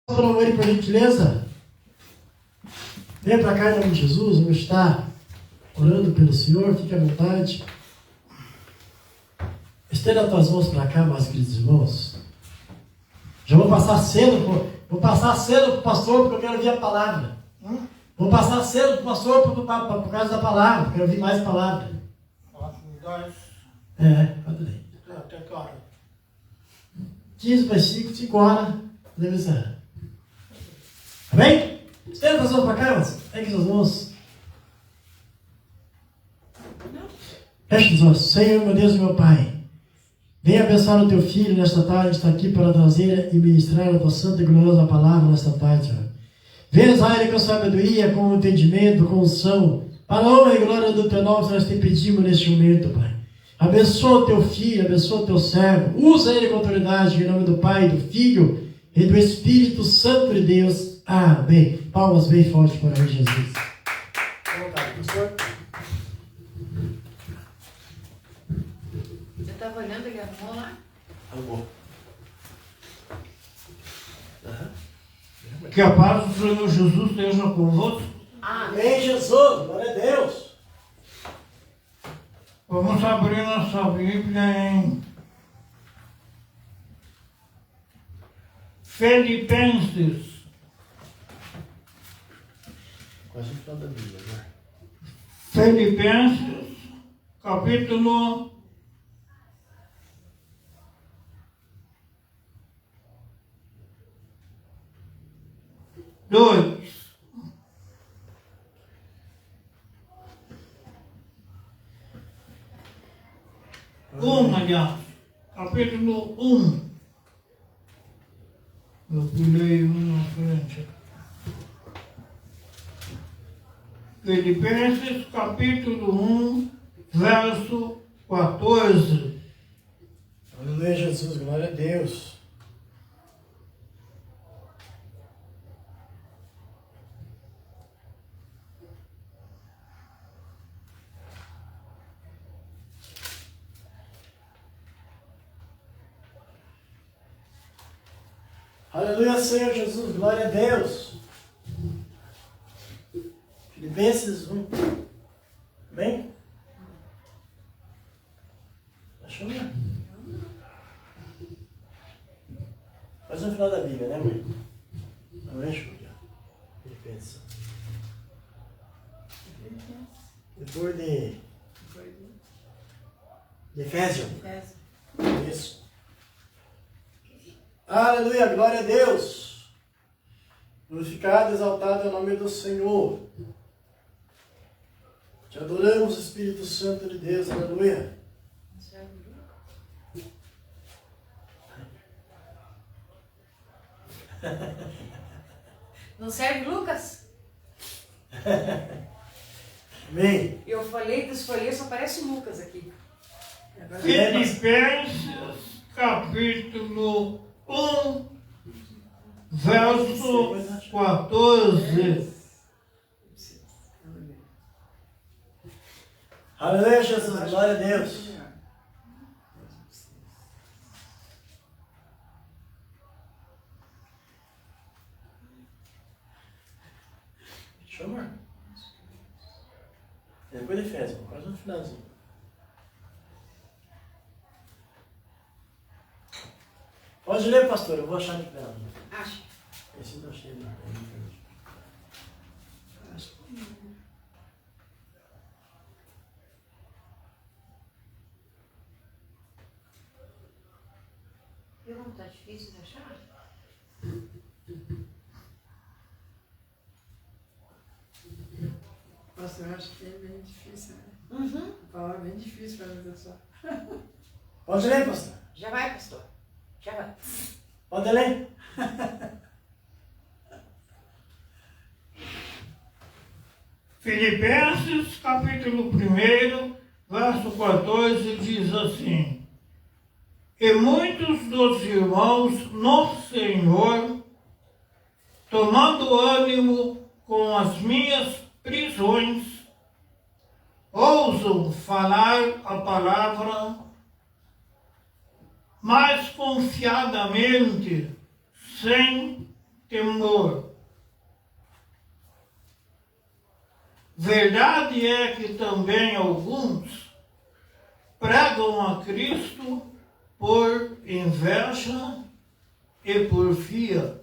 Pelo amor, por gentileza, venha para cá em nome de Jesus. Vamos estar orando pelo Senhor. Fique à vontade. Estenda as tuas mãos para cá, meus queridos irmãos. Já vou passar cedo para o pastor, porque eu quero ouvir a palavra. Vou passar cedo para o pastor por causa da palavra, porque eu quero ouvir mais palavra. Pode ler. Até que hora? 15 para 5 horas, deve ser. Amém? Estenda as mãos para cá, mas pegue suas mãos. Feche os olhos. Senhor, meu Deus e meu Pai, venha abençoar o teu filho nesta tarde, está aqui para trazer e ministrar a tua santa e gloriosa palavra nesta tarde, Senhor. Venha usar ele com sabedoria, com entendimento, com unção, para a honra e glória do teu nome, nós te pedimos neste momento, Pai. Abençoa o teu filho, abençoa o teu servo, usa ele com autoridade, em nome do Pai, do Filho e do Espírito Santo de Deus. Amém. Palmas bem fortes para aí, Jesus. Pastor. Você estava olhando, ele arrumou lá? Arrumou. Que a paz do Senhor Jesus esteja convosco. Amém, Jesus. Glória a Deus. Vamos abrir nossa Bíblia em Filipenses. Quase no final da Bíblia, né? Filipenses, capítulo 2. Aliás, capítulo 1. Eu pulei um na frente. Filipenses, capítulo 1, verso 14. Aleluia, Jesus. Glória a Deus. Aleluia, Senhor Jesus, glória a Deus. Filipenses 1. Amém? Achou, né? Faz no final da Bíblia, né, mãe? Amém, Júlia? Filipenses. Depois de Efésios. Isso. Aleluia, glória a Deus. Glorificado, exaltado é o nome do Senhor. Te adoramos, Espírito Santo de Deus, aleluia. Não serve, Lucas? Amém. Eu falei, desfolhei, só aparece o Lucas aqui. Filipenses, capítulo 1, verso 14. Aleluia, Jesus, glória a Deus. Chama. Depois de Efésios, quase no finalzinho. Pode ler, pastor, eu vou achar de pé. Acha. Esse não achei, não. Viu como tá difícil de achar? Nossa, eu acho que é bem difícil, né? Uhum. A palavra é bem difícil para mim, pessoal. Pode ler, pastor. Já vai, pastor. Já vai. Pode ler. Filipenses, capítulo 1, verso 14, diz assim: E muitos dos irmãos no Senhor, tomando ânimo com as minhas prisões, ousam falar a palavra mais confiadamente, sem temor. Verdade é que também alguns pregam a Cristo por inveja e porfia,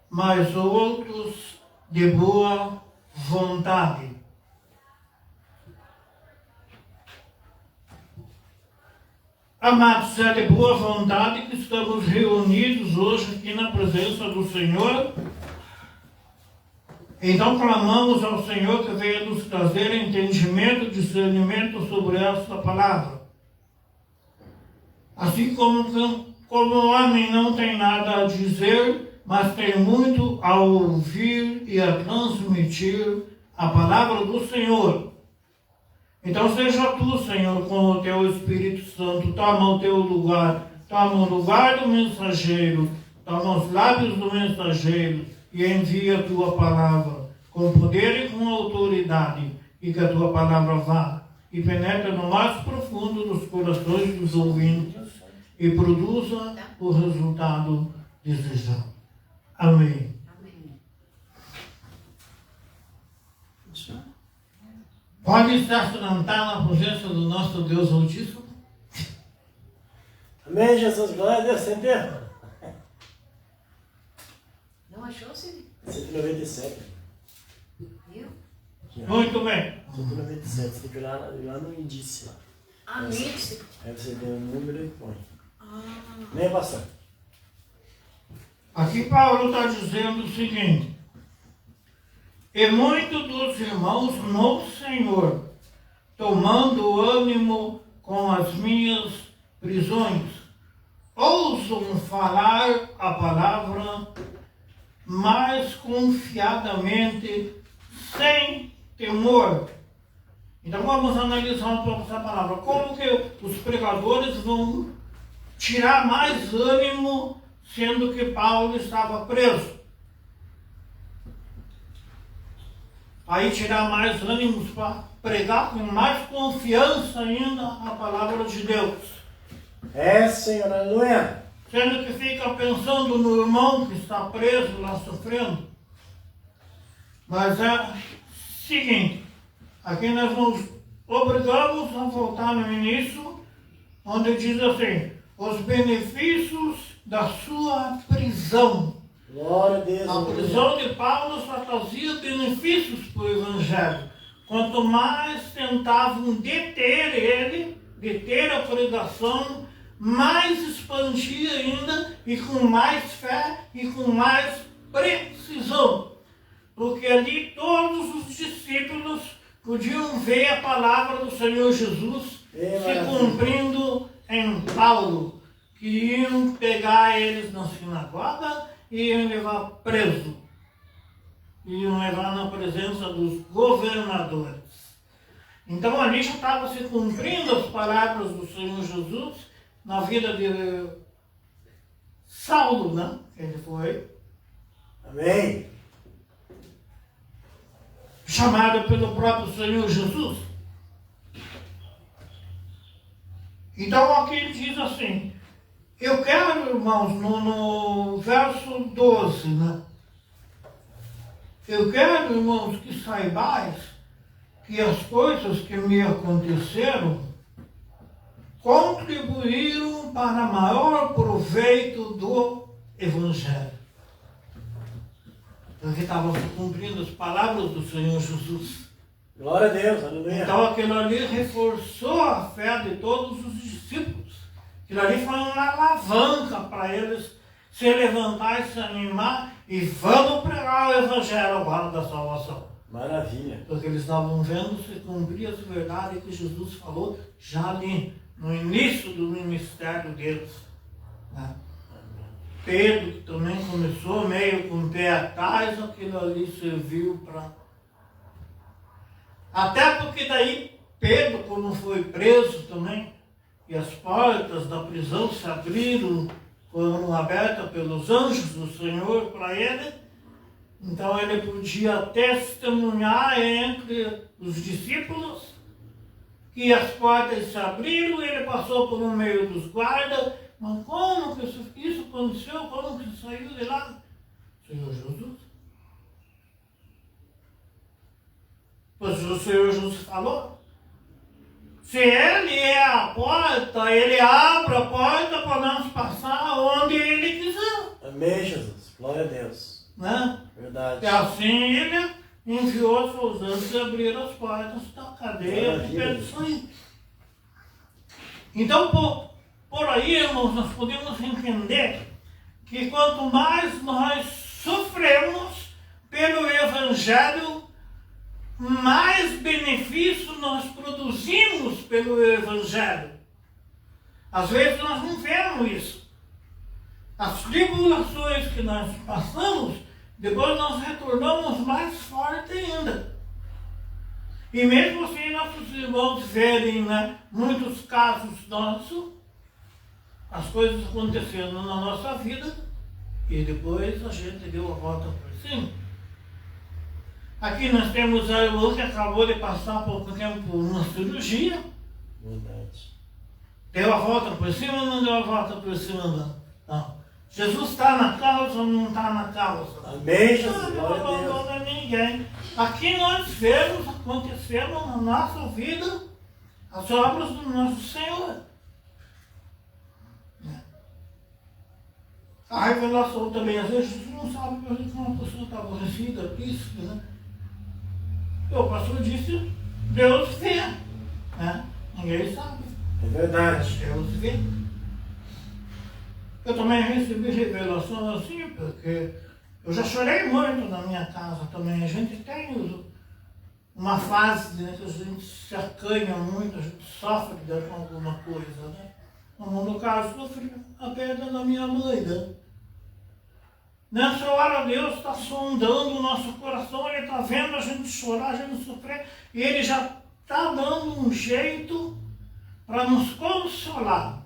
mas outros de boa vontade. Amados, é de boa vontade que estamos reunidos hoje aqui na presença do Senhor. Então clamamos ao Senhor que venha nos trazer entendimento, discernimento sobre esta palavra. Assim como o homem não tem nada a dizer, mas tem muito a ouvir e a transmitir a palavra do Senhor. Então seja tu, Senhor, com o teu Espírito Santo, toma o teu lugar, toma o lugar do mensageiro, toma os lábios do mensageiro e envia a tua palavra com poder e com autoridade, e que a tua palavra vá e penetre no mais profundo dos corações dos ouvintes e produza o resultado desejado. Amém. Pode estar sentar na presença do nosso Deus Altíssimo? Amém, Jesus. Glória a Deus. Sem tempo. Não achou, Cid? 197. Viu? Muito bem. 197. Você tem que ir lá no indício. Índice. Aí você tem um número e põe. Ah. Nem pastor. Aqui Paulo está dizendo o seguinte: e muitos dos irmãos no Senhor, tomando ânimo com as minhas prisões, ousam falar a palavra mais confiadamente, sem temor. Então vamos analisar um pouco essa palavra. Como que os pregadores vão tirar mais ânimo, sendo que Paulo estava preso? Aí tirar mais ânimos para pregar com mais confiança ainda a palavra de Deus. É, Senhor, aleluia. Sendo que fica pensando no irmão que está preso lá sofrendo. Mas é o seguinte, aqui nós nos obrigamos a voltar no início, onde diz assim: os benefícios da sua prisão. Glória a Deus. A prisão de Paulo só trazia benefícios para o Evangelho. Quanto mais tentavam deter a pregação, mais expandia ainda e com mais fé e com mais precisão. Porque ali todos os discípulos podiam ver a palavra do Senhor Jesus se cumprindo em Paulo, que iam pegar eles na sinagoga e iam levar preso, iam levar na presença dos governadores. Então ali já estava se cumprindo as palavras do Senhor Jesus na vida de Saulo, né? Ele foi Amém. chamado pelo próprio Senhor Jesus. Então aqui diz assim: eu quero, irmãos, no verso 12, né? Eu quero, irmãos, que saibais que as coisas que me aconteceram contribuíram para maior proveito do Evangelho. Porque estavam se cumprindo as palavras do Senhor Jesus. Glória a Deus, aleluia. Então aquilo ali reforçou a fé de todos os discípulos. Aquilo ali foi uma alavanca para eles se levantar e se animar e vamos pregar o Evangelho agora da salvação. Maravilha. Porque eles estavam vendo se cumprir as verdades que Jesus falou já ali, no início do ministério deles. Né? Pedro, que também começou meio com o pé atrás, aquilo ali serviu para... Até porque daí Pedro, quando foi preso também, e as portas da prisão se abriram, foram abertas pelos anjos do Senhor para ele, então ele podia testemunhar entre os discípulos que as portas se abriram, ele passou por um meio dos guardas, mas como que isso aconteceu? Como que saiu de lá? Senhor Jesus. Pois o Senhor Jesus falou. Se Ele é a porta, Ele abre a porta para nós passar onde Ele quiser. Amém, Jesus. Glória a Deus. Né? Verdade. E assim Ele enviou seus anjos e abriram as portas da cadeia de perdição. Então, por aí, irmãos, nós podemos entender que quanto mais nós sofremos pelo Evangelho, mais benefício nós produzimos pelo Evangelho. Às vezes nós não vemos isso. As tribulações que nós passamos, depois nós retornamos mais forte ainda. E mesmo assim nossos irmãos verem, né, muitos casos nossos, as coisas acontecendo na nossa vida, e depois a gente deu a volta por cima. Aqui nós temos a irmã que acabou de passar há pouco tempo por uma cirurgia. Verdade. Deu a volta por cima ou não deu a volta por cima? Não. Jesus está na causa ou não está na causa? Amém, Jesus. Não Glória a Deus. abandona ninguém. Aqui nós vemos acontecendo na nossa vida as obras do nosso Senhor. A revelação também, às vezes, você não sabe por que uma pessoa está aborrecida, triste, né? O pastor disse, Deus vê, né? Ninguém sabe. É verdade. Deus vê. Eu também recebi revelação assim, porque eu já chorei muito na minha casa também. A gente tem uma fase, né, que a gente se acanha muito, a gente sofre com alguma coisa, né? No caso, sofri a perda da minha mãe, né? Nessa hora Deus está sondando o nosso coração, Ele está vendo a gente chorar, a gente sofrer, e Ele já está dando um jeito para nos consolar,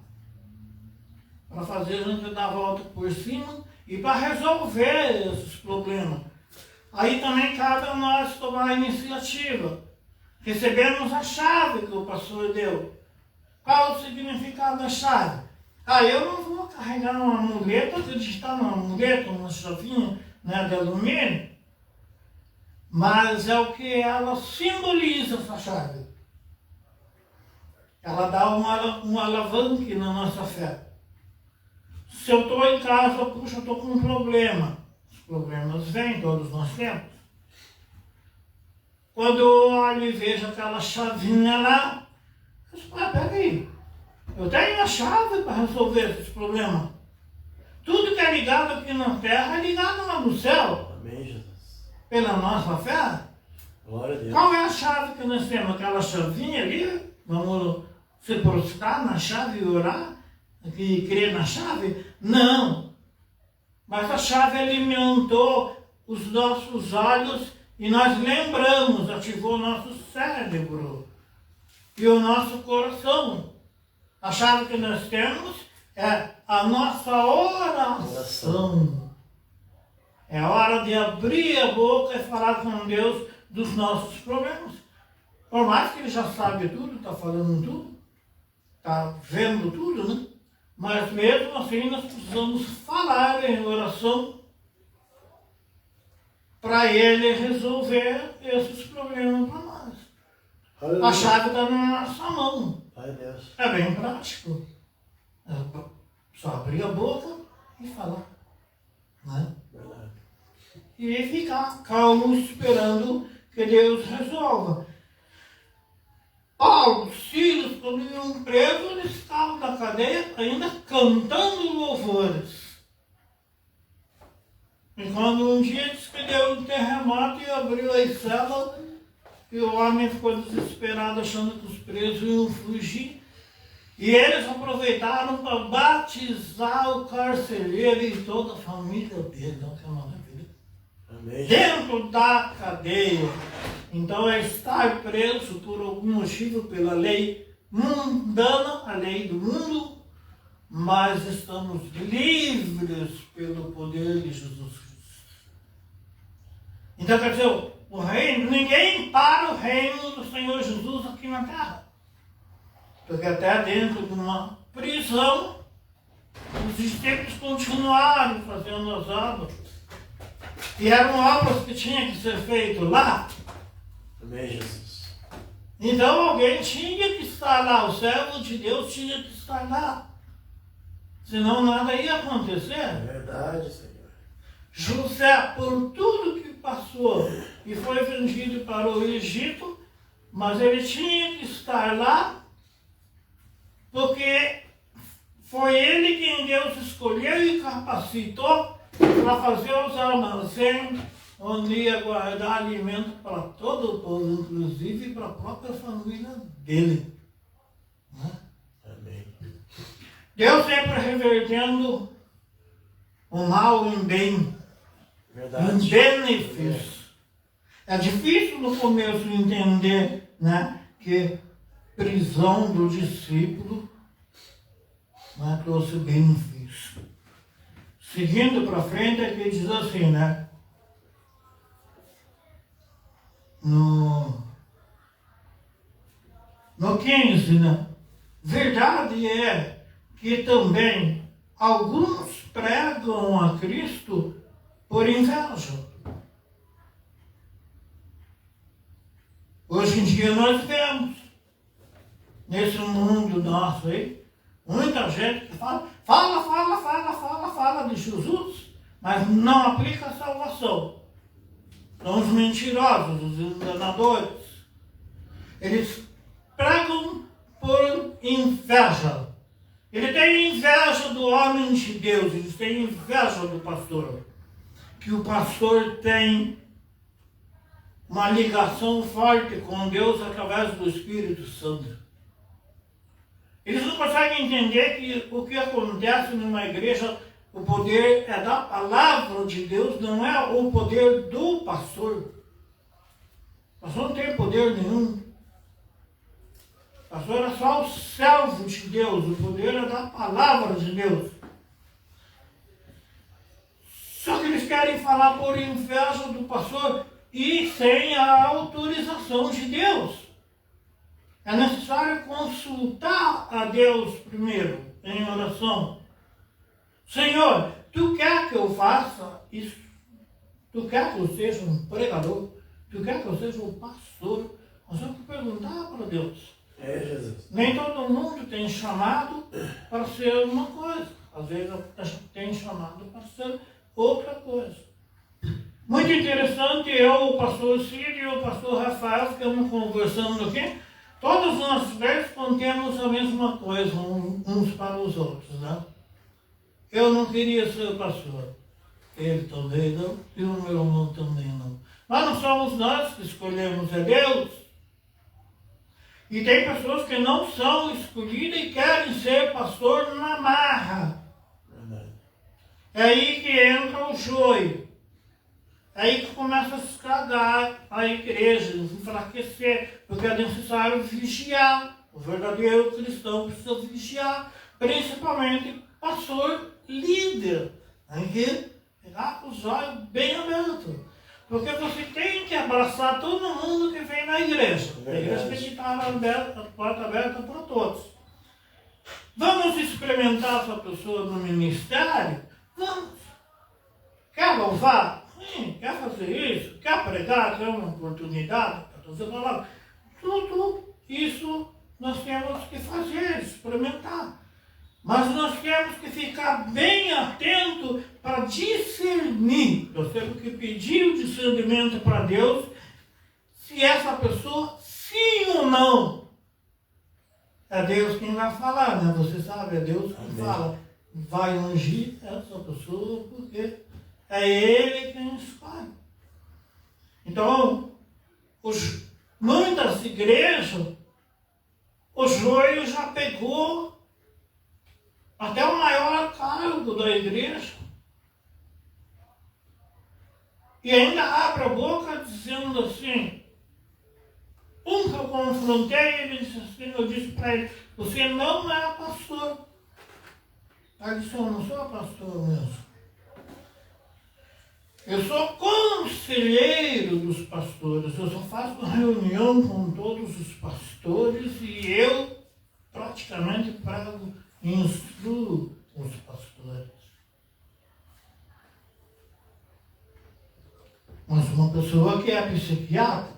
para fazer a gente dar a volta por cima e para resolver esses problemas. Aí também cabe a nós tomar a iniciativa. Recebemos a chave que o pastor deu. Qual o significado da chave? Eu não vou carregar uma muleta, acreditar numa muleta, uma chavinha, né, de alumínio, mas é o que ela simboliza, essa chave. Ela dá um alavanque na nossa fé. Se eu estou em casa, puxa, eu estou com um problema. Os problemas vêm, todos nós temos. Quando eu olho e vejo aquela chavinha lá, eu digo, peraí, eu tenho a chave para resolver esses problemas. Tudo que é ligado aqui na terra é ligado lá no céu. Amém, Jesus. Pela nossa fé. Glória a Deus. Qual é a chave que nós temos? Aquela chavinha ali? Vamos se prostrar na chave e orar? E crer na chave? Não. Mas a chave alimentou os nossos olhos e nós lembramos, ativou o nosso cérebro e o nosso coração. A chave que nós temos é a nossa oração. É hora de abrir a boca e falar com Deus dos nossos problemas. Por mais que Ele já sabe tudo, está falando tudo, está vendo tudo, né? Mas mesmo assim nós precisamos falar em oração para Ele resolver esses problemas para nós. Aleluia. A chave está na nossa mão. Ai, Deus. É bem prático. É só abrir a boca e falar. Né? Verdade. E ficar calmo esperando que Deus resolva. Paulo, Silas, quando iam presos, eles estavam na cadeia ainda cantando louvores. E quando um dia disse que deu um terremoto e abriu as celas, e o homem ficou desesperado achando que os presos iam fugir. E eles aproveitaram para batizar o carcereiro e toda a família dele. Não, que maravilha. Amém. Dentro da cadeia. Então é estar preso por algum motivo pela lei mundana, a lei do mundo, mas estamos livres pelo poder de Jesus Cristo. Então quer dizer, o reino, ninguém para o reino do Senhor Jesus aqui na terra. Porque até dentro de uma prisão, os discípulos continuaram fazendo as obras. E eram obras que tinham que ser feitas lá. Amém, Jesus. Então alguém tinha que estar lá, o servo de Deus tinha que estar lá. Senão nada ia acontecer. É verdade, Senhor. José, por tudo que passou e foi vendido para o Egito, mas ele tinha que estar lá, porque foi ele quem Deus escolheu e capacitou para fazer os armazéns onde ia guardar alimento para todo o povo, inclusive para a própria família dele. Amém. Deus sempre revertendo o mal em bem, em Verdade. benefício. É difícil no começo entender, né, que prisão do discípulo, né, trouxe benefício. Seguindo para frente, é que diz assim, né? No 15, né? Verdade é que também alguns pregam a Cristo por inveja. Hoje em dia nós vemos, nesse mundo nosso aí, muita gente que fala de Jesus, mas não aplica a salvação. São os mentirosos, os enganadores. Eles pregam por inveja. Ele tem inveja do homem de Deus, eles têm inveja do pastor. Que o pastor tem uma ligação forte com Deus através do Espírito Santo. Eles não conseguem entender que o que acontece numa igreja, o poder é da palavra de Deus, não é o poder do pastor. O pastor não tem poder nenhum. O pastor é só o servo de Deus, o poder é da palavra de Deus. Só que eles querem falar por inveja do pastor e sem a autorização de Deus. É necessário consultar a Deus primeiro, em oração. Senhor, Tu quer que eu faça isso? Tu quer que eu seja um pregador? Tu quer que eu seja um pastor? Nós temos que perguntar para Deus. É, Jesus. Nem todo mundo tem chamado para ser uma coisa. Às vezes tem chamado para ser outra coisa. Muito interessante, eu, o pastor Cid e o pastor Rafael ficamos conversando aqui. Todos nós três contemos a mesma coisa uns para os outros, né? Eu não queria ser pastor. Ele também não, e o meu irmão também não. Mas não somos nós que escolhemos, é Deus. E tem pessoas que não são escolhidas e querem ser pastor na marra. Verdade. É aí que entra o joio. É aí que começa a estragar a igreja, enfraquecer, porque é necessário vigiar. O verdadeiro cristão precisa vigiar, principalmente pastor líder. Tem que ficar com os olhos bem abertos. Porque você tem que abraçar todo mundo que vem na igreja. A igreja tem que estar aberta, a porta aberta para todos. Vamos experimentar essa pessoa no ministério? Vamos. Quer louvar? Sim. Quer fazer isso? Quer pregar? Quer uma oportunidade para trazer a palavra? Tudo isso nós temos que fazer, experimentar. Mas nós temos que ficar bem atento para discernir. Nós temos que pedir o discernimento para Deus se essa pessoa, sim ou não. É Deus quem vai falar, né? Você sabe, é Deus quem fala. Vai ungir essa pessoa porque é Ele quem escolhe. Então, muitas igrejas, o joio já pegou até o maior cargo da igreja. E ainda abre a boca dizendo assim, que eu confrontei, ele disse assim, eu disse para ele, você não é pastor. Ele disse, eu não sou pastor mesmo. Eu sou conselheiro dos pastores, eu só faço reunião com todos os pastores e eu praticamente prego e instruo os pastores. Mas uma pessoa que é psiquiatra,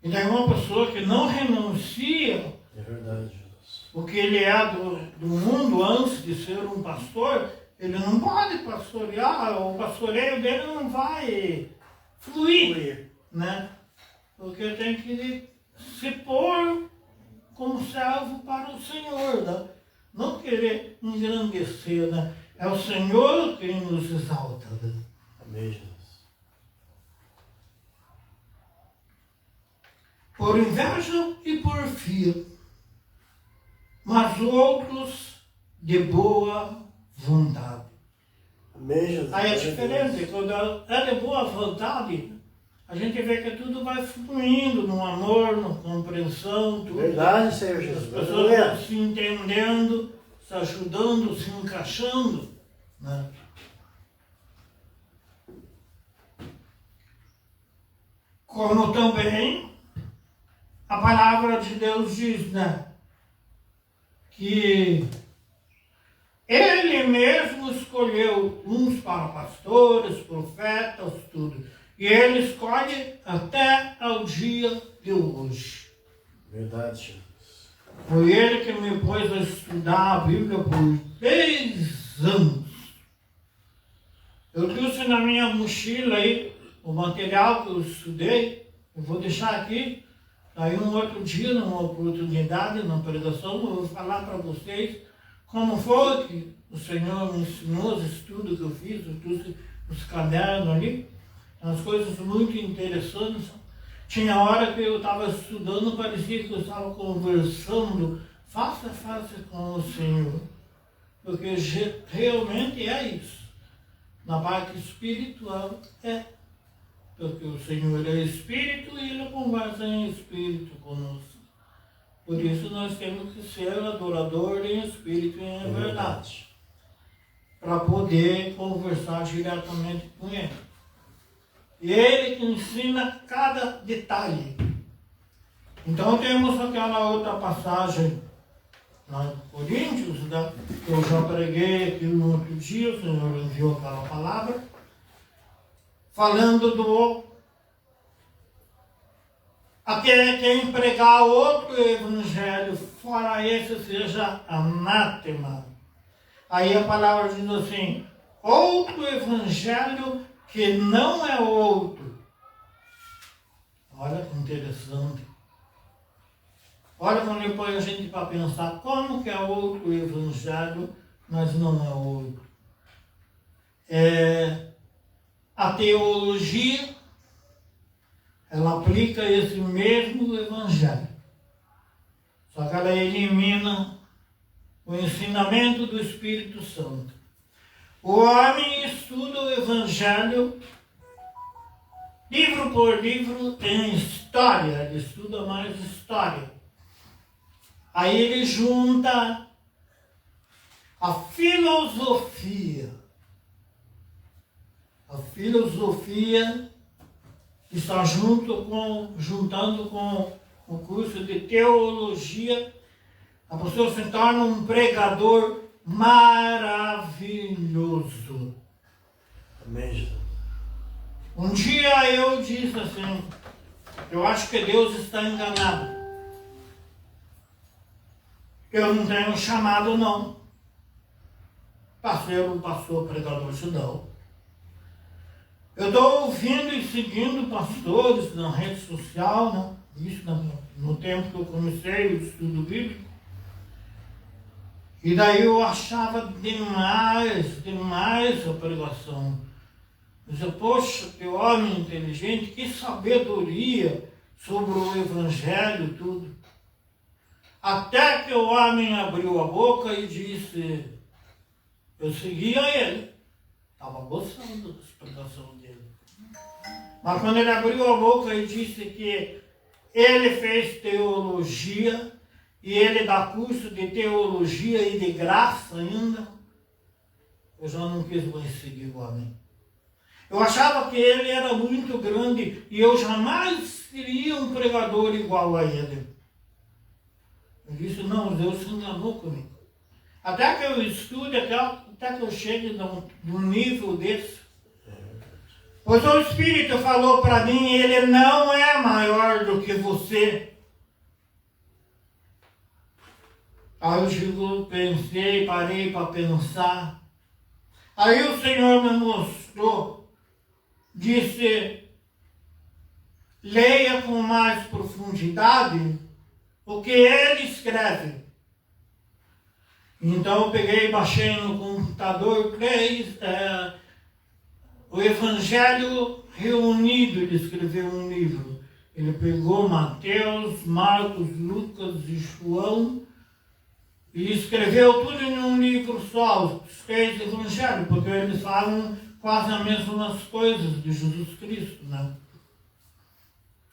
e daí uma pessoa que não renuncia É verdade, Jesus. o que ele é do mundo antes de ser um pastor, ele não pode pastorear, o pastoreio dele não vai fluir, Fluir. né? Porque tem que se pôr como servo para o Senhor, né? Não querer engrandecer, né? É o Senhor quem nos exalta, né? Amém, Jesus. Por inveja e porfia, mas outros de boa vontade. Amém, Jesus. Aí é Glória a diferente, Deus. quando é de boa vontade, a gente vê que tudo vai fluindo no amor, na compreensão, tudo. Verdade, Senhor As Jesus. pessoas Aleluia. vão se entendendo, se ajudando, se encaixando, né? Como também a palavra de Deus diz, né? Que Ele mesmo escolheu uns para pastores, profetas, tudo. E Ele escolhe até ao dia de hoje. Verdade, Jesus. Foi Ele que me pôs a estudar a Bíblia por 10 anos. Eu trouxe na minha mochila aí o material que eu estudei. Eu vou deixar aqui. Aí um outro dia, numa oportunidade, na pregação, eu vou falar para vocês como foi que o Senhor me ensinou os estudos que eu fiz, eu trouxe os cadernos ali, umas coisas muito interessantes. Tinha hora que eu estava estudando, parecia que eu estava conversando face a face com o Senhor. Porque realmente é isso. Na parte espiritual é. Porque o Senhor é Espírito e Ele conversa em Espírito conosco. Por isso nós temos que ser adorador em Espírito e em verdade. Para poder conversar diretamente com Ele. E Ele que ensina cada detalhe. Então temos aquela outra passagem lá em Coríntios, né, que eu já preguei aqui no outro dia, o Senhor enviou aquela palavra, falando do aquele quem pregar outro evangelho, fora esse seja anátema. Aí a palavra diz assim, outro evangelho que não é outro. Olha que interessante. Olha quando ele põe a gente para pensar como que é outro evangelho, mas não é outro. A teologia, ela aplica esse mesmo evangelho. Só que ela elimina o ensinamento do Espírito Santo. O homem estuda o evangelho livro por livro em história, ele estuda mais história. Aí ele junta a filosofia. A filosofia está juntando com o curso de teologia. A pessoa se torna um pregador maravilhoso. Amém, Jesus. Um dia eu disse assim, eu acho que Deus está enganado. Eu não tenho chamado não para ser um pastor pregador judeu. Eu estou ouvindo e seguindo pastores na rede social, né? Isso no tempo que eu comecei o estudo bíblico. E daí eu achava demais a pregação. Eu dizia, poxa, que homem inteligente, que sabedoria sobre o evangelho, tudo. Até que o homem abriu a boca e disse, eu seguia ele. Estava gostando da explicação dele. Mas quando ele abriu a boca e disse que ele fez teologia, e ele dá curso de teologia e de graça ainda, eu já não quis mais seguir o homem. Eu achava que ele era muito grande e eu jamais seria um pregador igual a ele. Eu disse, não, Deus se enganou comigo. Até que eu estude, até que eu chegue num nível desse, Pois o Espírito falou para mim, ele não é maior do que você. Aí eu digo, pensei, parei para pensar. Aí o Senhor me mostrou, disse, leia com mais profundidade o que ele escreve. Então eu peguei e baixei no computador o Evangelho Reunido, ele escreveu um livro. Ele pegou Mateus, Marcos, Lucas e João e escreveu tudo em um livro só, os 3 evangelhos, porque eles falam quase as mesmas coisas de Jesus Cristo, né?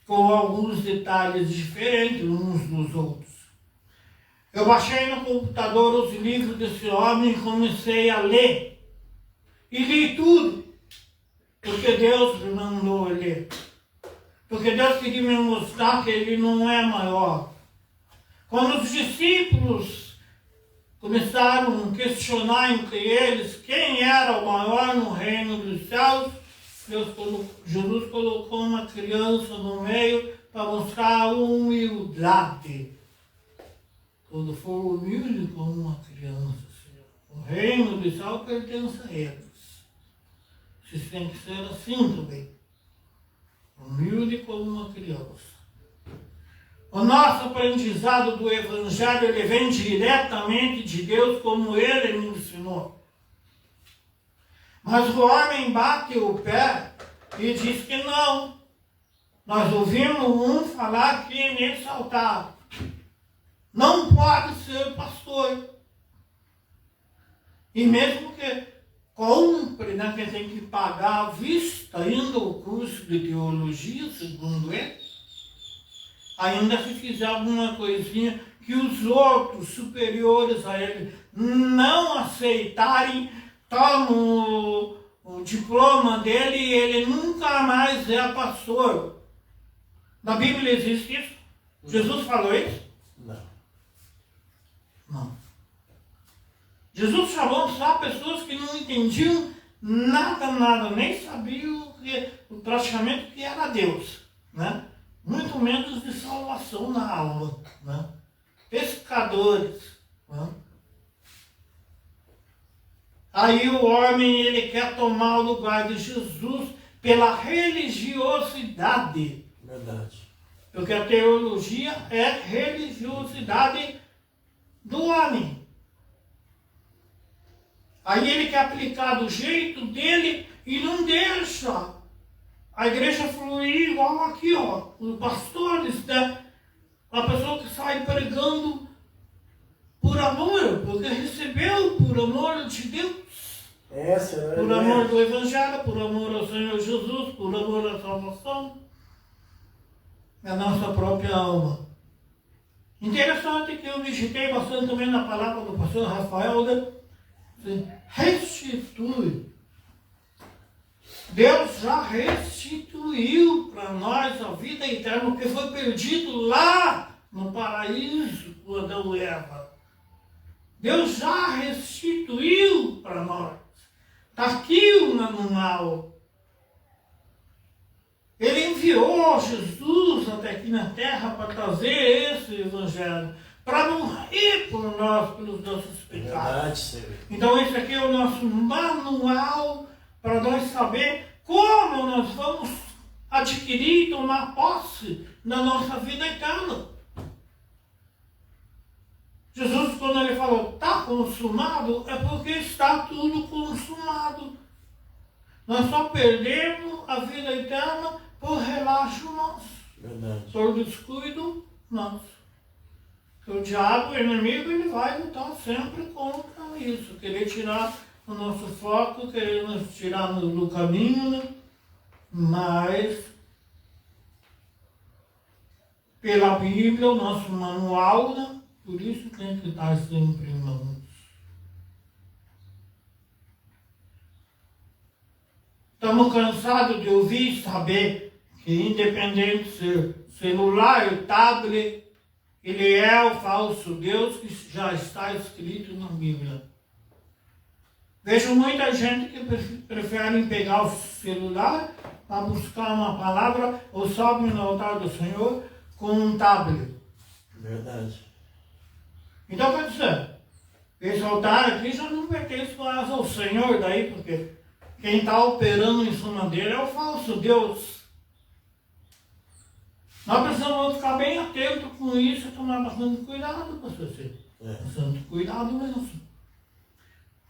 Com alguns detalhes diferentes uns dos outros. Eu baixei no computador os livros desse homem e comecei a ler. E li tudo, porque Deus me mandou ler. Porque Deus queria me mostrar que ele não é maior. Quando os discípulos começaram a questionar entre eles quem era o maior no reino dos céus, Jesus colocou uma criança no meio para mostrar a humildade. Quando for humilde como uma criança, o reino dos céus pertence a eles. Vocês têm que ser assim também. Humilde como uma criança. O nosso aprendizado do Evangelho, ele vem diretamente de Deus, como ele me ensinou. Mas o homem bate o pé e diz que não. Nós ouvimos um falar aqui nesse altar. Não pode ser pastor. E mesmo que compre, né, que tem que pagar à vista ainda o curso de teologia, segundo ele, ainda se fizer alguma coisinha que os outros superiores a ele não aceitarem, tomam o diploma dele e ele nunca mais é pastor. Na Bíblia existe isso? Jesus falou isso? Não. Não. Jesus falou só pessoas que não entendiam nada, nem sabiam praticamente o que era Deus, né? Muito menos de salvação na alma, né? Pescadores, né? Aí o homem, ele quer tomar o lugar de Jesus pela religiosidade. Verdade. Porque a teologia é religiosidade do homem. Aí ele quer aplicar do jeito dele e não deixa a igreja fluir igual aqui, ó. Os pastores, né? A pessoa que sai pregando por amor, porque recebeu por amor de Deus. Por amor do Evangelho, por amor ao Senhor Jesus, por amor à salvação. A nossa própria alma. Interessante que eu visitei bastante também na palavra do pastor Rafael, né? Restitui. Deus já restituiu para nós a vida eterna, que foi perdido lá no paraíso com Adão e Eva. Deus já restituiu para nós. Está aqui o manual. Ele enviou Jesus até aqui na terra para trazer esse evangelho, para morrer por nós, pelos nossos pecados. Verdade, Senhor. Então esse aqui é o nosso manual para nós saber como nós vamos adquirir e tomar posse da nossa vida eterna. Jesus, quando ele falou, está consumado, é porque está tudo consumado. Nós só perdemos a vida eterna por relaxo nosso. Verdade. Por descuido nosso. O diabo, o inimigo, ele vai lutar sempre contra isso. Querer tirar o nosso foco, querer nos tirar do caminho, né? Mas, pela Bíblia, o nosso manual, né? Por isso tem que estar sempre em mãos. Estamos cansados de ouvir e saber que, independente de ser celular, tablet, ele é o falso Deus que já está escrito na Bíblia. Vejo muita gente que prefere pegar o celular para buscar uma palavra ou sobe no altar do Senhor com um tablet. Verdade. Então, quer dizer, esse altar aqui já não pertence mais ao Senhor daí, porque quem está operando em cima dele é o falso Deus. Nós precisamos ficar bem atentos com isso e tomar bastante cuidado, pastor Cid. Bastante cuidado mesmo.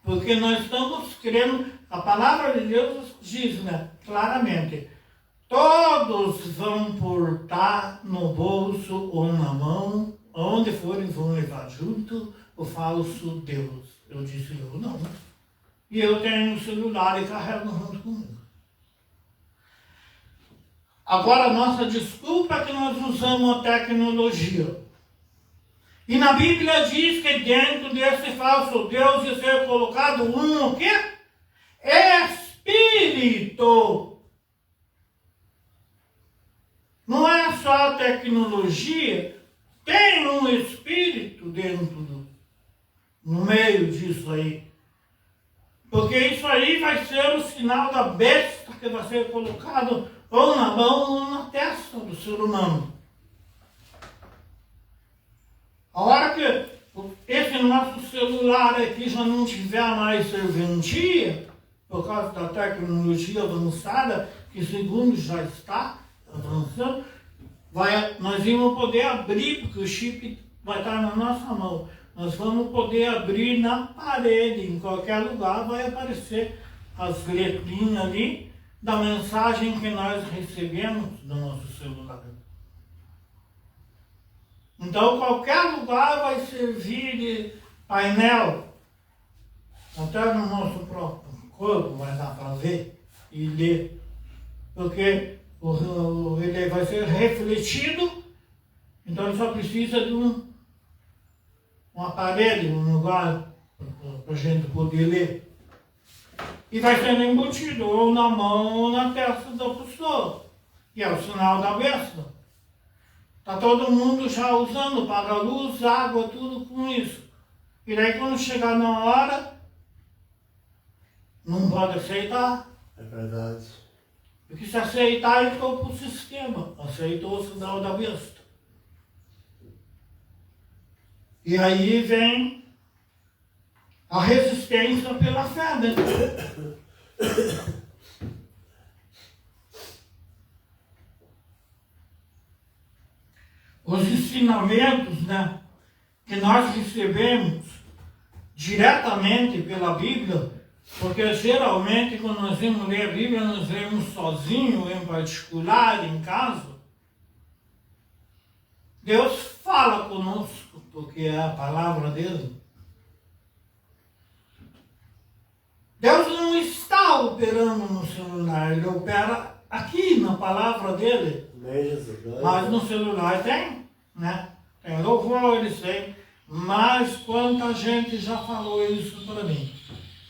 Porque nós estamos querendo, a palavra de Deus diz, né, claramente, todos vão portar no bolso ou na mão, onde forem vão levar junto o falso Deus. Eu disse, eu não. E eu tenho um celular e carrego junto comigo. Agora, a nossa desculpa é que nós usamos a tecnologia. E na Bíblia diz que dentro desse falso Deus ia ser colocado o quê? Espírito. Não é só a tecnologia, tem um espírito no meio disso aí. Porque isso aí vai ser o sinal da besta que vai ser colocado ou na mão ou na testa do ser humano. A hora que esse nosso celular aqui já não tiver mais serventia, por causa da tecnologia avançada, que segundo já está avançando, nós vamos poder abrir, porque o chip vai estar na nossa mão. Nós vamos poder abrir na parede, em qualquer lugar vai aparecer as letrinhas ali da mensagem que nós recebemos do nosso celular. Então, qualquer lugar vai servir de painel, até no nosso próprio corpo vai dar para ver e ler, porque ele vai ser refletido, então ele só precisa de um aparelho, um lugar para a gente poder ler. E vai sendo embutido ou na mão ou na testa da pessoa, que é o sinal da besta. Está todo mundo já usando, paga luz, água, tudo com isso. E daí quando chegar na hora, não pode aceitar. É verdade. Porque se aceitar, ele ficou para o sistema. Aceitou o sinal da besta. E aí vem a resistência pela fé, né? Os ensinamentos, né, que nós recebemos diretamente pela Bíblia, porque geralmente quando nós vamos ler a Bíblia, nós lemos sozinho, em particular, em casa. Deus fala conosco, porque é a palavra dele. Deus não está operando no celular, ele opera aqui na palavra dele. Mas no celular tem, né? Tem louvor, eles têm. Mas quanta gente já falou isso para mim.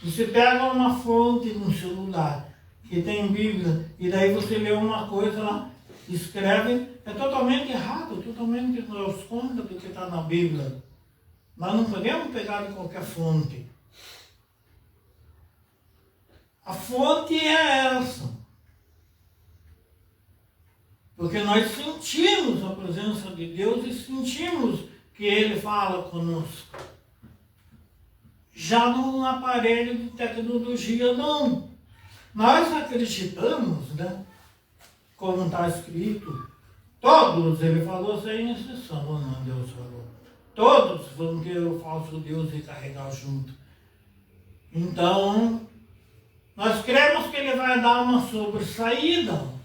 Você pega uma fonte no celular que tem Bíblia e daí você lê uma coisa lá, escreve, é totalmente errado, totalmente nos conta do que está na Bíblia. Nós não podemos pegar de qualquer fonte. A fonte é essa. Porque nós sentimos a presença de Deus e sentimos que Ele fala conosco. Já num aparelho de tecnologia, não. Nós acreditamos, né? Como está escrito, todos, ele falou sem exceção, não, Deus falou. Todos vão ter o falso Deus e carregar junto. Então, nós cremos que ele vai dar uma sobressaída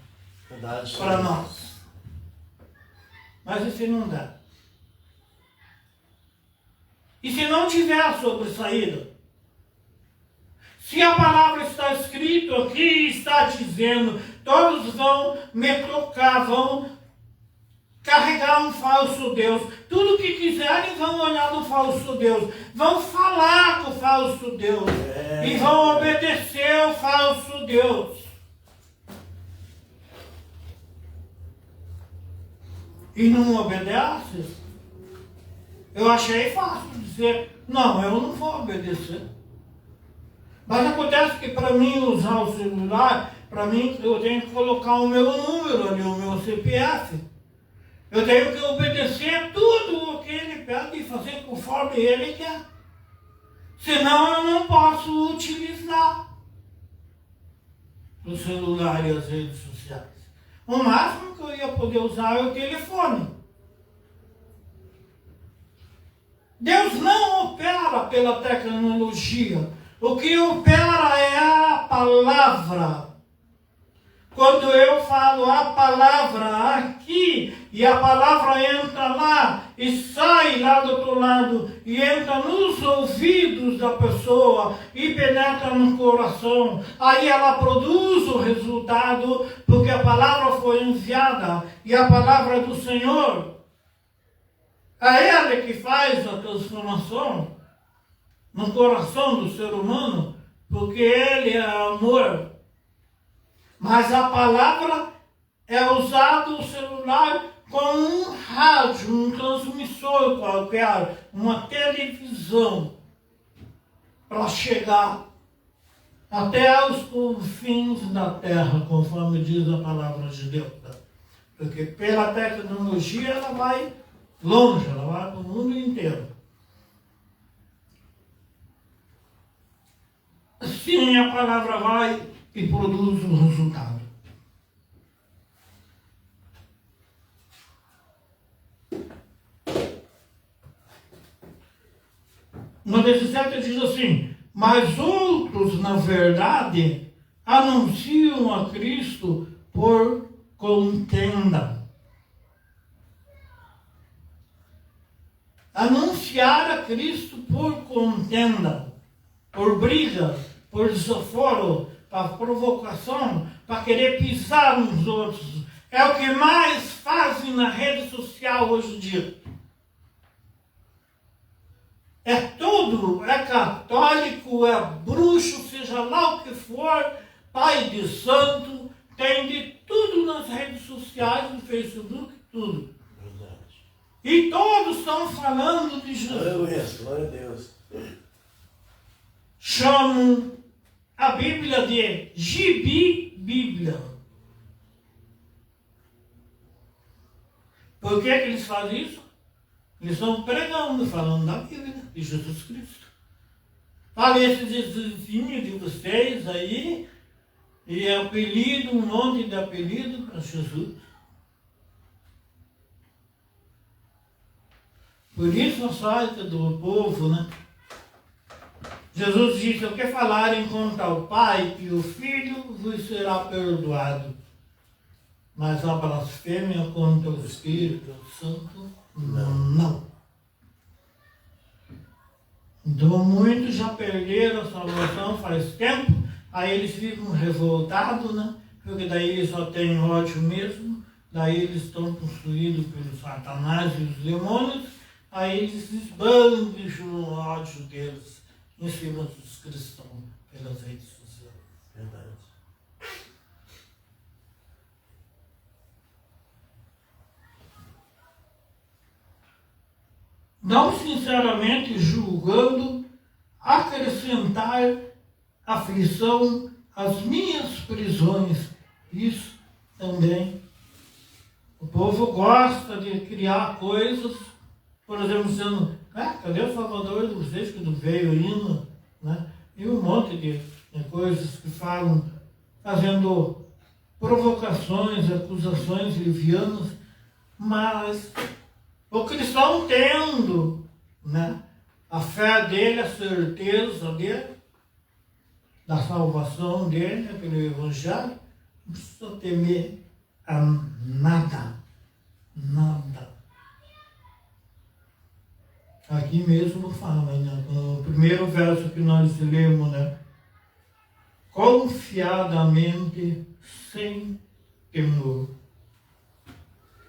para nós. Mas e se não der? E se não tiver a sobressaída? Se a palavra está escrito aqui, está dizendo, todos vão me trocar, vão carregar um falso Deus. Tudo que quiserem vão olhar no falso Deus. Vão falar com o falso Deus. E vão obedecer ao falso Deus. E não obedece? Eu achei fácil dizer, não, eu não vou obedecer. Mas acontece que para mim usar o celular, para mim eu tenho que colocar o meu número ali, o meu CPF. Eu tenho que obedecer tudo o que ele pede e fazer conforme ele quer. Senão eu não posso utilizar o celular e as redes sociais. O máximo que eu ia poder usar é o telefone. Deus não opera pela tecnologia. O que opera é a palavra. Quando eu falo a palavra aqui, e a palavra entra lá, e sai lá do outro lado, e entra nos ouvidos da pessoa, e penetra no coração, aí ela produz o resultado, porque a palavra foi enviada, e a palavra é do Senhor. É Ele que faz a transformação no coração do ser humano, porque Ele é amor. Mas a palavra é usado o celular como um rádio, um transmissor qualquer, uma televisão, para chegar até os confins da terra, conforme diz a palavra de Deus. Porque pela tecnologia ela vai longe, ela vai para o mundo inteiro. Sim, a palavra vai e produz um resultado. No 17 diz assim: mas outros, na verdade, anunciam a Cristo por contenda. Anunciar a Cristo por contenda, por briga, por desaforo, para provocação, para querer pisar nos outros. É o que mais fazem na rede social hoje em dia. É tudo, é católico, é bruxo, seja lá o que for, pai de santo, tem de tudo nas redes sociais, no Facebook, tudo. Verdade. E todos estão falando de Jesus. Aleluia, glória a Deus. Chamam a Bíblia de gibi-bíblia. Por que eles fazem isso? Eles estão pregando, falando da Bíblia, de Jesus Cristo. Olha esse Jesusinho de vocês aí, e apelido, um monte de apelido para Jesus. Por isso a sorte do povo, né? Jesus disse: o que falarem contra o Pai e o Filho vos será perdoado. Mas a blasfêmia contra o Espírito Santo, não. Então muitos já perderam a salvação faz tempo, aí eles ficam revoltados, né? Porque daí eles só têm ódio mesmo, daí eles estão possuídos pelo Satanás e os demônios, aí eles esbanjam o ódio deles em cima dos cristãos pelas redes sociais. Verdade. Não sinceramente julgando acrescentar aflição às minhas prisões. Isso também. O povo gosta de criar coisas, por exemplo, dizendo: cadê o Salvador de vocês que não veio ainda? Né? E um monte de coisas que falam, fazendo provocações, acusações levianas, mas o cristão tendo, né, a fé dele, a certeza dele, da salvação dele, pelo Evangelho, não precisa temer a nada. Nada. Aqui mesmo fala, né, no primeiro verso que nós lemos, né? Confiadamente, sem temor.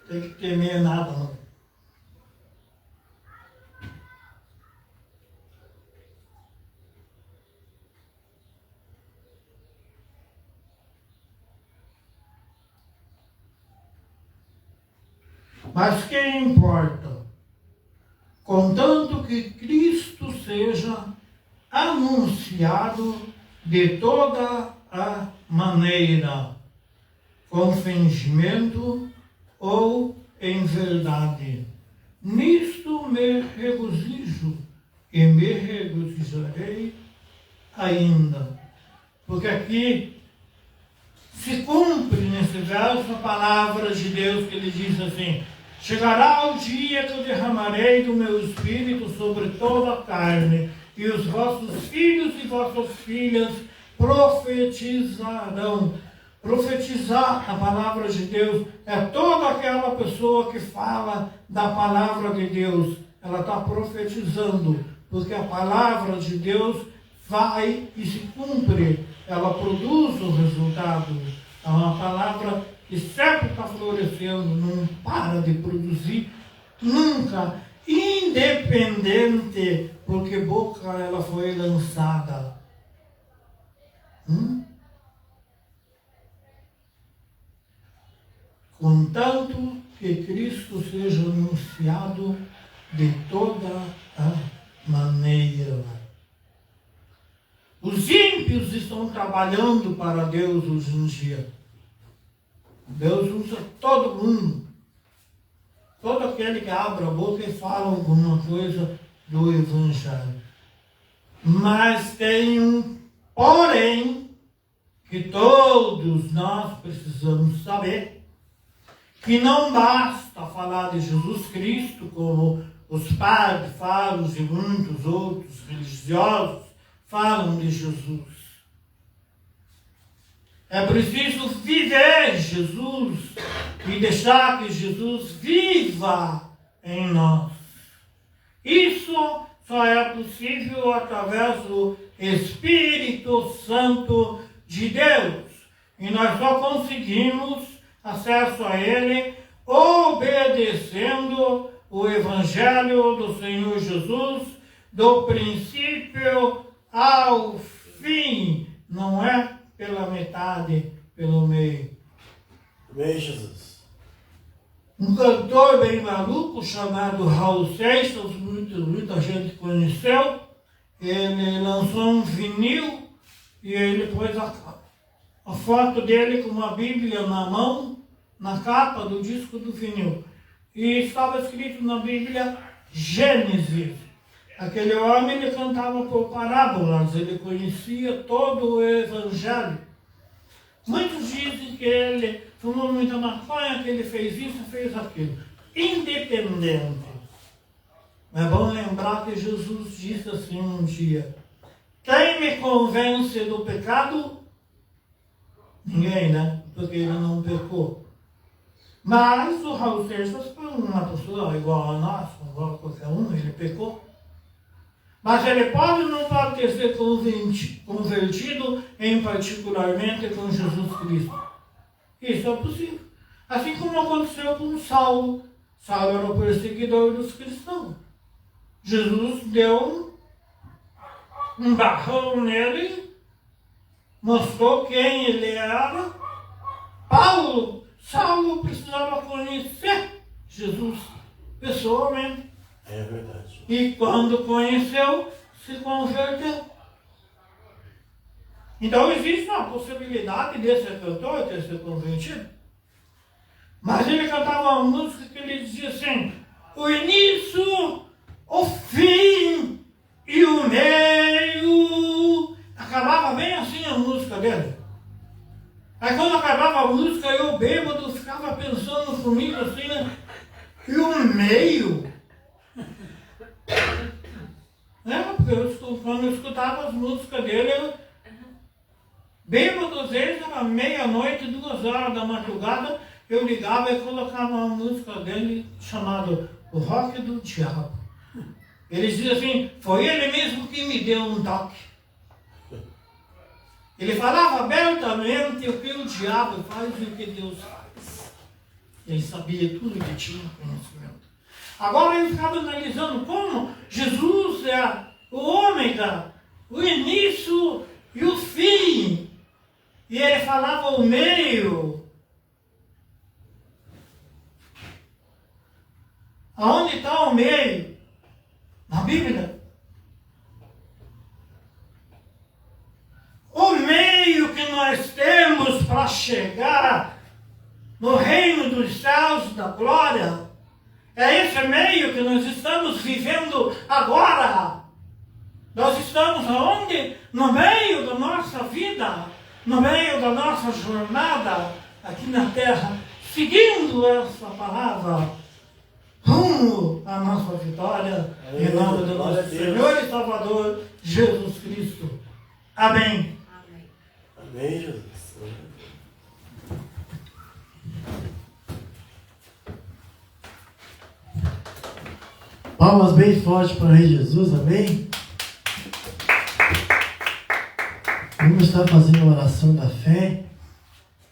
Tem que temer nada, não. Mas quem importa? Contanto que Cristo seja anunciado de toda a maneira, com fingimento ou em verdade. Nisto me regozijo e me regozijarei ainda. Porque aqui se cumpre nesse verso a palavra de Deus que ele diz assim: chegará o dia que eu derramarei do meu espírito sobre toda a carne, e os vossos filhos e vossas filhas profetizarão. Profetizar a palavra de Deus é toda aquela pessoa que fala da palavra de Deus. Ela está profetizando, porque a palavra de Deus vai e se cumpre. Ela produz o resultado. É uma palavra que sempre está florescendo, não para de produzir, nunca, independente, porque boca ela foi lançada. Contanto que Cristo seja anunciado de toda a maneira. Os ímpios estão trabalhando para Deus hoje em dia. Deus usa todo mundo. Todo aquele que abre a boca e fala alguma coisa do Evangelho. Mas tem um porém que todos nós precisamos saber, que não basta falar de Jesus Cristo como os padres falam e muitos outros religiosos falam de Jesus. É preciso viver Jesus e deixar que Jesus viva em nós. Isso só é possível através do Espírito Santo de Deus. E nós só conseguimos acesso a Ele obedecendo o Evangelho do Senhor Jesus, do princípio ao fim. Não é pela metade, pelo meio. Amém, Jesus. Um cantor bem maluco chamado Raul Seixas, muita gente conheceu. Ele lançou um vinil e ele pôs a foto dele com uma Bíblia na mão, na capa do disco do vinil. E estava escrito na Bíblia Gênesis. Aquele homem, ele cantava por parábolas, ele conhecia todo o Evangelho. Muitos dizem que ele fumou muita maconha, que ele fez isso, fez aquilo. Independente. É bom lembrar que Jesus disse assim um dia: quem me convence do pecado? Ninguém, né? Porque ele não pecou. Mas o Raul Seixas foi uma pessoa igual a nós, igual a qualquer um, ele pecou. Mas ele pode ou não pode ter sido convertido em particularmente com Jesus Cristo? Isso é possível. Assim como aconteceu com Saulo. Saulo era o perseguidor dos cristãos. Jesus deu um barrão nele, mostrou quem ele era. Saulo precisava conhecer Jesus pessoalmente. É verdade. E quando conheceu, se converteu. Então existe uma possibilidade desse cantor ter se convertido. Mas ele cantava uma música que ele dizia assim: o início, o fim e o meio. Acabava bem assim a música dele. Aí quando acabava a música, eu bêbado ficava pensando comigo assim, né? E o meio? Porque quando eu escutava as músicas dele, bêbado às vezes, era meia-noite, 2 horas da madrugada, eu ligava e colocava uma música dele chamada O Rock do Diabo. Ele dizia assim: foi ele mesmo que me deu um toque. Ele falava abertamente o que o diabo faz e o que Deus faz. Ele sabia tudo que tinha conhecimento. Agora ele ficava analisando como Jesus é o ômega, o início e o fim. E ele falava o meio. Aonde está o meio? Na Bíblia. O o meio que nós temos para chegar no reino dos céus da glória, é esse meio que nós estamos vivendo agora. Nós estamos aonde? No meio da nossa vida, no meio da nossa jornada aqui na terra, seguindo essa palavra, rumo à nossa vitória, em nome do nosso Senhor e Salvador, Jesus Cristo. Amém. Amém. Amém, Jesus. Palmas bem fortes para o Rei Jesus, amém? Vamos estar fazendo a oração da fé.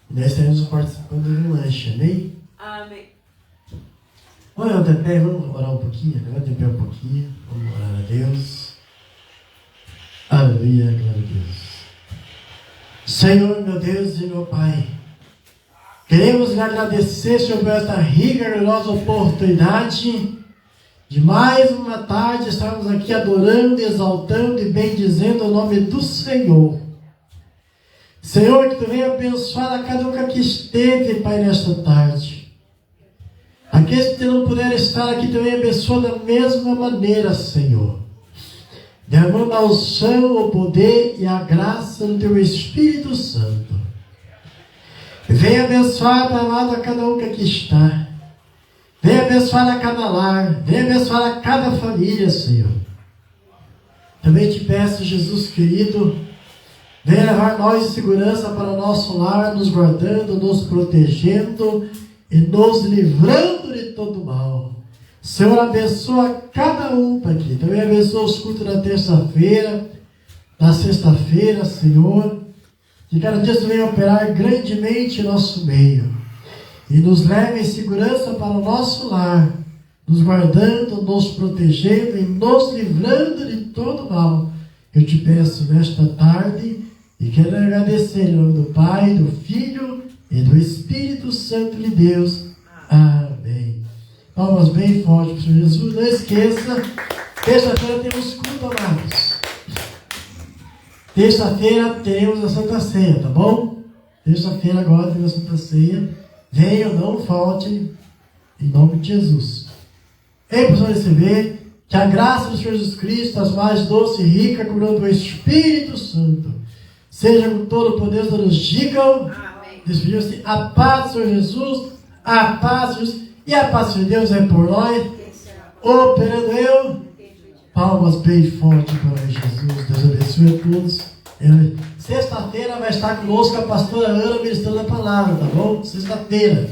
E nós estaremos participando de um lanche, amém? Amém. Vamos levantar de pé, vamos orar um pouquinho? Levanta de pé um pouquinho, vamos orar a Deus. Aleluia, glória a Deus. Senhor, meu Deus e meu Pai, queremos lhe agradecer, Senhor, por esta rica e gloriosa oportunidade de mais uma tarde estarmos aqui adorando, exaltando e bendizendo o nome do Senhor. Senhor, que Tu venha abençoar a cada um que aqui esteve, Pai, nesta tarde. Aqueles que não puderam estar aqui também abençoa da mesma maneira, Senhor. Derramando a unção, o poder e a graça do Teu Espírito Santo. Venha abençoar, Pai amado, a cada um que aqui está. Venha abençoar a cada lar. Venha abençoar a cada família, Senhor. Também te peço, Jesus querido, venha levar nós em segurança para o nosso lar, nos guardando, nos protegendo e nos livrando de todo mal. Senhor, abençoa cada um aqui. Também abençoa os cultos da terça-feira, da sexta-feira, Senhor. Que cada dia Tu venha operar grandemente em nosso meio. E nos leve em segurança para o nosso lar, nos guardando, nos protegendo e nos livrando de todo mal. Eu te peço nesta tarde e quero agradecer em nome do Pai, do Filho e do Espírito Santo de Deus. Amém. Palmas bem fortes para o Senhor Jesus. Não esqueça, terça-feira temos culto, amados. Terça-feira teremos a Santa Ceia, tá bom? Terça-feira agora temos a Santa Ceia. Venham, não falte, em nome de Jesus. Ei, para receber, que a graça do Senhor Jesus Cristo, as mais doce e rica comunhão do Espírito Santo, seja com todo o poder, todos digam, despediam-se, a paz do Senhor Jesus, a paz de Jesus, e a paz de Deus é por nós, operando eu, palmas bem fortes para Jesus, Deus abençoe a todos. Sexta-feira vai estar conosco a pastora Ana ministrando a palavra, tá bom? Sexta-feira.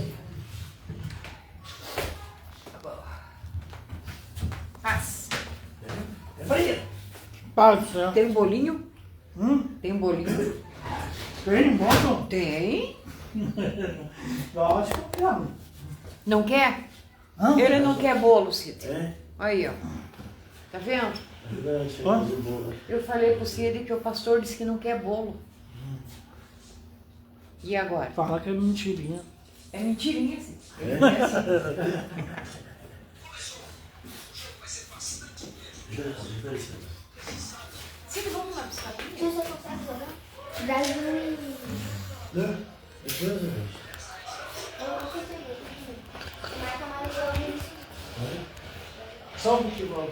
Paz. É fria. Pai do céu. Tem um bolinho? Tem um bolinho? Tem, bota. Tem. Lógico que não. Não quer? Hã? Ele não quer bolo, Cid. É? Aí, ó. Tá vendo? Ó. Eu falei pro Cid que o pastor disse que não quer bolo. E agora? Fala que é mentirinha. É mentirinha, Cid. Cid, vamos lá buscar a Você consegue jogar? Brasil e... Não, depois eu vejo. Eu não consegui. Marca mais ou menos. Só um pouquinho,